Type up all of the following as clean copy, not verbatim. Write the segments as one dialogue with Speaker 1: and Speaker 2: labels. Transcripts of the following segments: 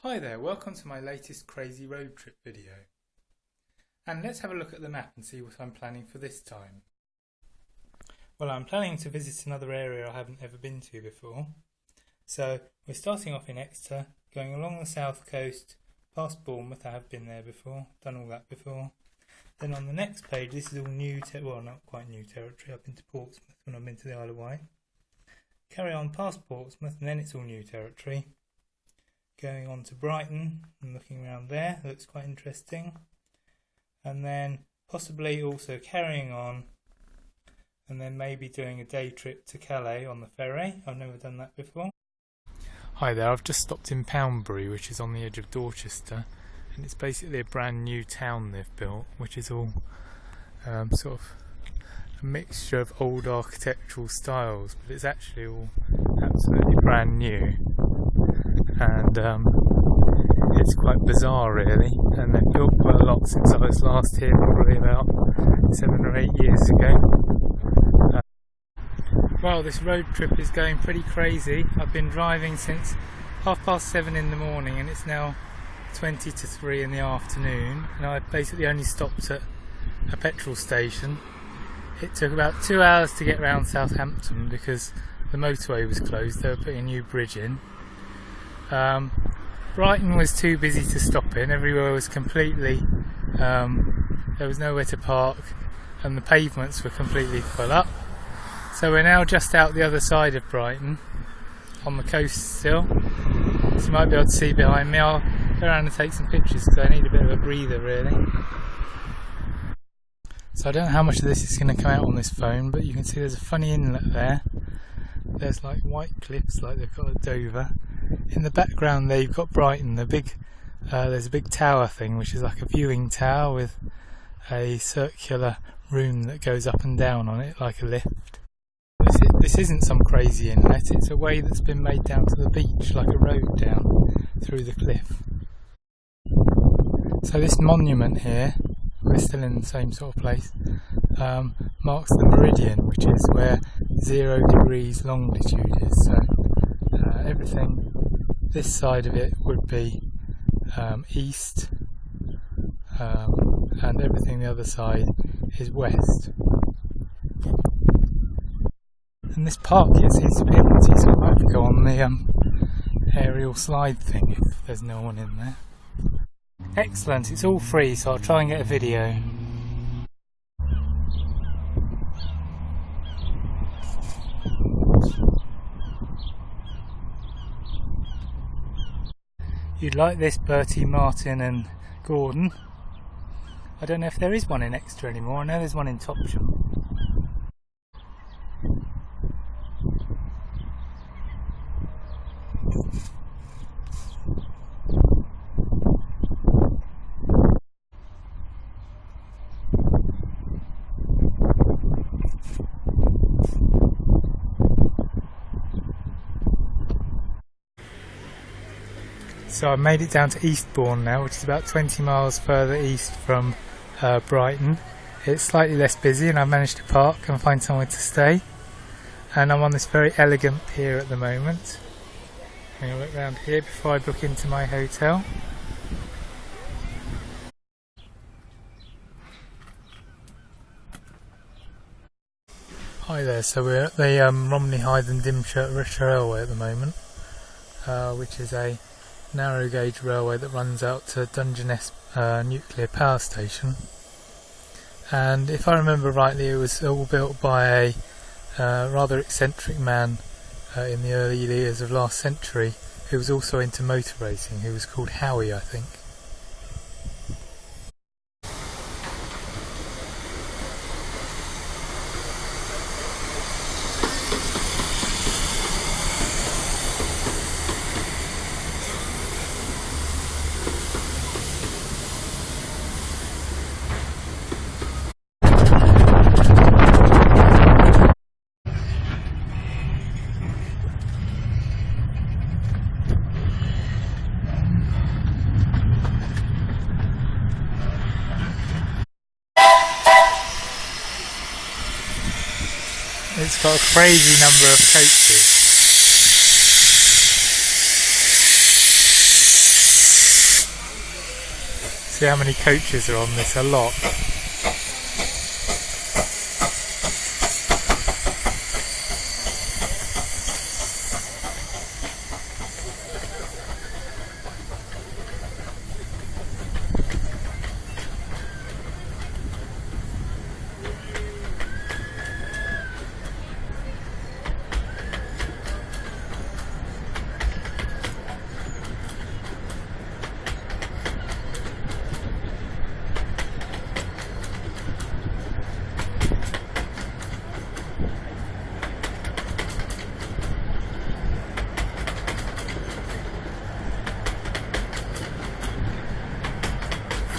Speaker 1: Hi there, welcome to my latest crazy road trip video. And let's have a look at the map and see what I'm planning for this time. Well, I'm planning to visit another area I haven't ever been to before. So we're starting off in Exeter, going along the south coast, past Bournemouth. I have been there before, done all that before. Then on the next page, this is all new, well not quite new territory. I've been to Portsmouth when I've been to the Isle of Wight. Carry on past Portsmouth and then it's all new territory. Going on to Brighton and looking around there, looks quite interesting. And then possibly also carrying on and then maybe doing a day trip to Calais on the ferry. I've never done that before. Hi there, I've just stopped in Poundbury, which is on the edge of Dorchester, and it's basically a brand new town they've built, which is all sort of a mixture of old architectural styles, but it's actually all absolutely brand new. And it's quite bizarre really, and they've built quite a lot since I was last here, probably about 7 or 8 years ago. Well, this road trip is going pretty crazy. I've been driving since 7:30 in the morning and it's now 20 to 3 in the afternoon, and I basically only stopped at a petrol station. It took about 2 hours to get around Southampton because the motorway was closed. They were putting a new bridge in. Brighton was too busy to stop in. Everywhere was completely, there was nowhere to park and the pavements were completely full up. So we're now just out the other side of Brighton, on the coast still. So you might be able to see behind me. I'll go around and take some pictures because I need a bit of a breather really. So I don't know how much of this is going to come out on this phone, but you can see there's a funny inlet there. There's like white cliffs like they've got at Dover. In the background there you've got Brighton, there's a big tower thing which is like a viewing tower with a circular room that goes up and down on it like a lift. This isn't some crazy inlet, it's a way that's been made down to the beach, like a road down through the cliff. So this monument here, we're still in the same sort of place, marks the meridian, which is where 0 degrees longitude is. So everything this side of it would be east, and everything the other side is west. And this park here seems to be empty, so I might go on the aerial slide thing if there's no one in there. Excellent, it's all free, so I'll try and get a video. You'd like this, Bertie, Martin and Gordon. I don't know if there is one in Exeter anymore. I know there's one in Topsham. So I've made it down to Eastbourne now, which is about 20 miles further east from Brighton. It's slightly less busy and I've managed to park and find somewhere to stay. And I'm on this very elegant pier at the moment. I'm going to look around here before I book into my hotel. Hi there, so we're at the Romney Hythe and Dymchurch Railway at the moment, which is a narrow gauge railway that runs out to Dungeness nuclear power station. And if I remember rightly, it was all built by a rather eccentric man in the early years of last century who was also into motor racing, who was called Howie, I think. It's got a crazy number of coaches. See how many coaches are on this, a lot.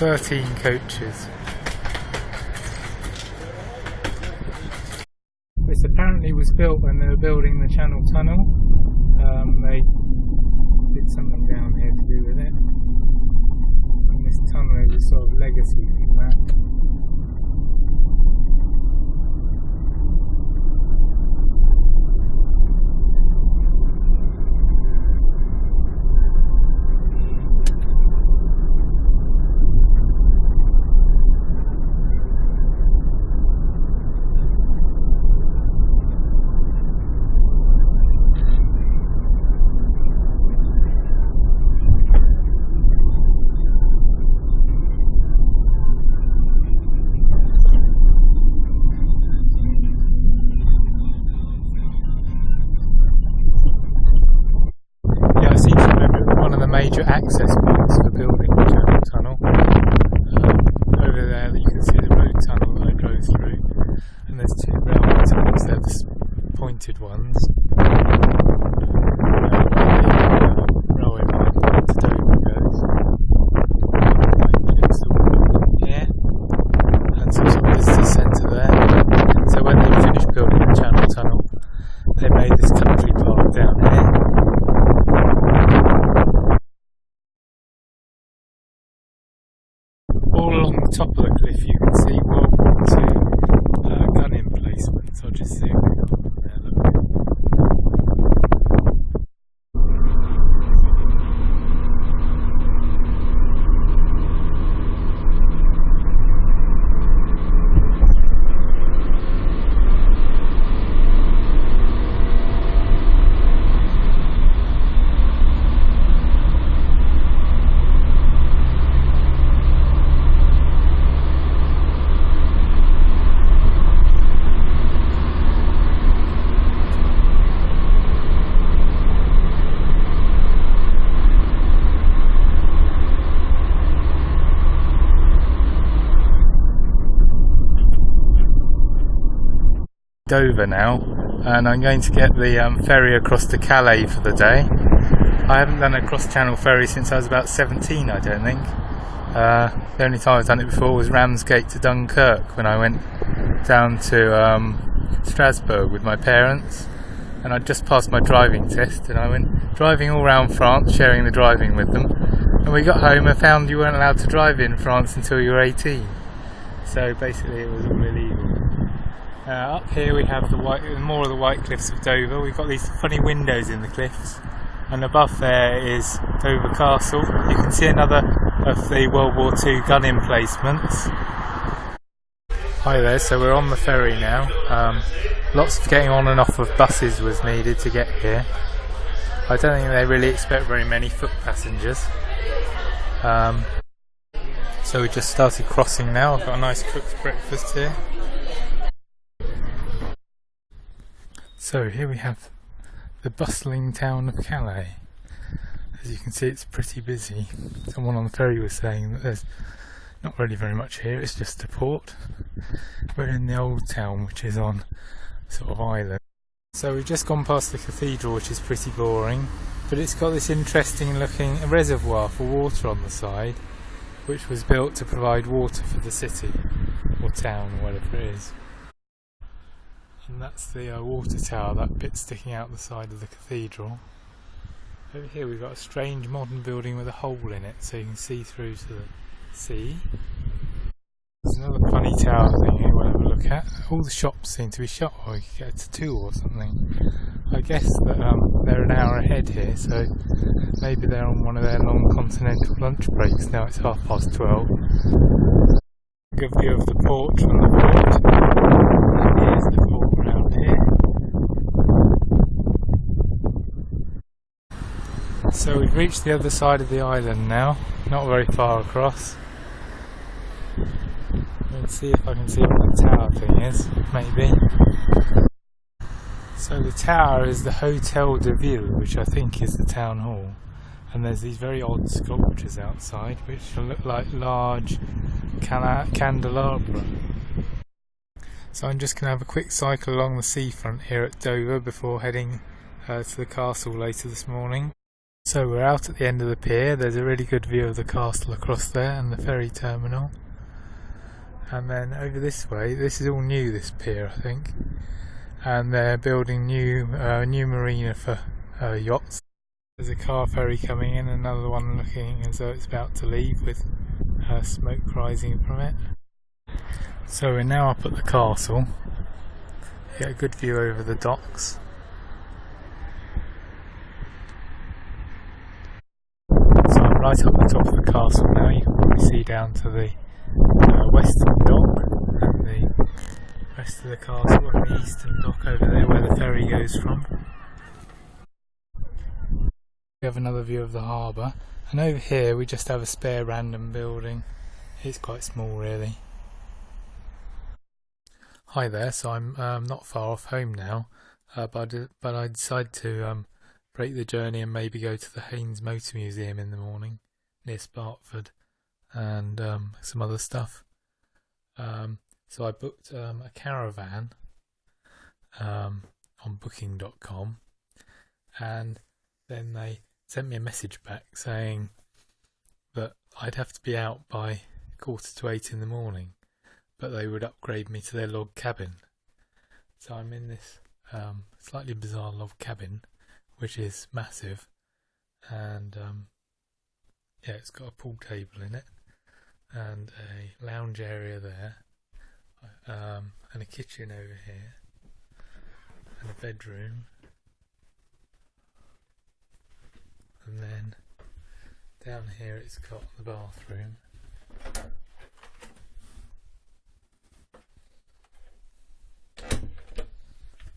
Speaker 1: "13 coaches." This apparently was built when they were building the Channel Tunnel. They did something down here to do with it. And this tunnel is a sort of legacy from that. Major access points for building the Channel Tunnel. Over there you can see the road tunnel that I drove through, and there's 2 railway tunnels, they're the pointed ones. Railway line to Dover goes. Here, and some sort of visitor centre there. So when they finished building the Channel Tunnel, they made this country park down here. All along the top of the cliff you can see World War II gun emplacements. I'll just zoom in on them there, look. Dover now, and I'm going to get the ferry across to Calais for the day. I haven't done a cross-channel ferry since I was about 17, I don't think. The only time I've done it before was Ramsgate to Dunkirk, when I went down to Strasbourg with my parents, and I'd just passed my driving test, and I went driving all around France, sharing the driving with them, and we got home and found you weren't allowed to drive in France until you were 18. So basically it was all illegal. Up here we have more of the white cliffs of Dover. We've got these funny windows in the cliffs, and above there is Dover Castle. You can see another of the World War II gun emplacements. Hi there, so we're on the ferry now. Lots of getting on and off of buses was needed to get here. I don't think they really expect very many foot passengers. So we just started crossing now. I've got a nice cooked breakfast here. So here we have the bustling town of Calais. As you can see, it's pretty busy. Someone on the ferry was saying that there's not really very much here, it's just a port. We're in the old town, which is on a sort of island. So we've just gone past the cathedral, which is pretty boring, but it's got this interesting looking reservoir for water on the side, which was built to provide water for the city, or town, or whatever it is. And that's the water tower, that bit sticking out the side of the cathedral. Over here we've got a strange modern building with a hole in it, so you can see through to the sea. There's another funny tower thing here we'll have a look at. All the shops seem to be shut, or you can get to 2 or something. I guess that they're an hour ahead here, so maybe they're on one of their long continental lunch breaks. Now it's 12:30. Good view of the port from the boat. And here's the port around here. So we've reached the other side of the island now, not very far across. Let's see if I can see what the tower thing is, maybe. So the tower is the Hotel de Ville, which I think is the town hall. And there's these very odd sculptures outside, which look like large candelabra. So I'm just going to have a quick cycle along the seafront here at Dover before heading to the castle later this morning. So we're out at the end of the pier. There's a really good view of the castle across there and the ferry terminal. And then over this way, this is all new, this pier, I think. And they're building new marina for yachts. There's a car ferry coming in, another one looking as though it's about to leave with smoke rising from it. So we're now up at the castle. Get a good view over the docks. So I'm right up the top of the castle now. You can probably see down to the western dock and the rest of the castle, and the eastern dock over there where the ferry goes from. We have another view of the harbour, and over here we just have a spare random building. It's quite small really. Hi there, so I'm not far off home now, but I decided to break the journey and maybe go to the Haynes Motor Museum in the morning near Spartford and some other stuff. So I booked a caravan on booking.com, and then they sent me a message back saying that I'd have to be out by 7:45 in the morning, but they would upgrade me to their log cabin. So I'm in this slightly bizarre log cabin, which is massive, and yeah, it's got a pool table in it and a lounge area there, and a kitchen over here and a bedroom, and then down here it's got the bathroom.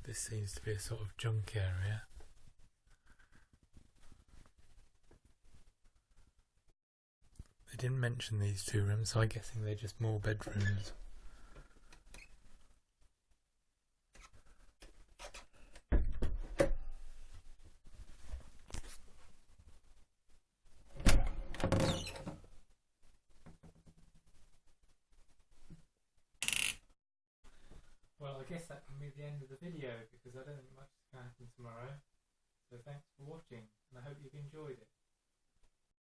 Speaker 1: This seems to be a sort of junk area. They didn't mention these 2 rooms, so I'm guessing they're just more bedrooms. Well, I guess that can be the end of the video because I don't think much is going to happen tomorrow. So thanks for watching, and I hope you've enjoyed it.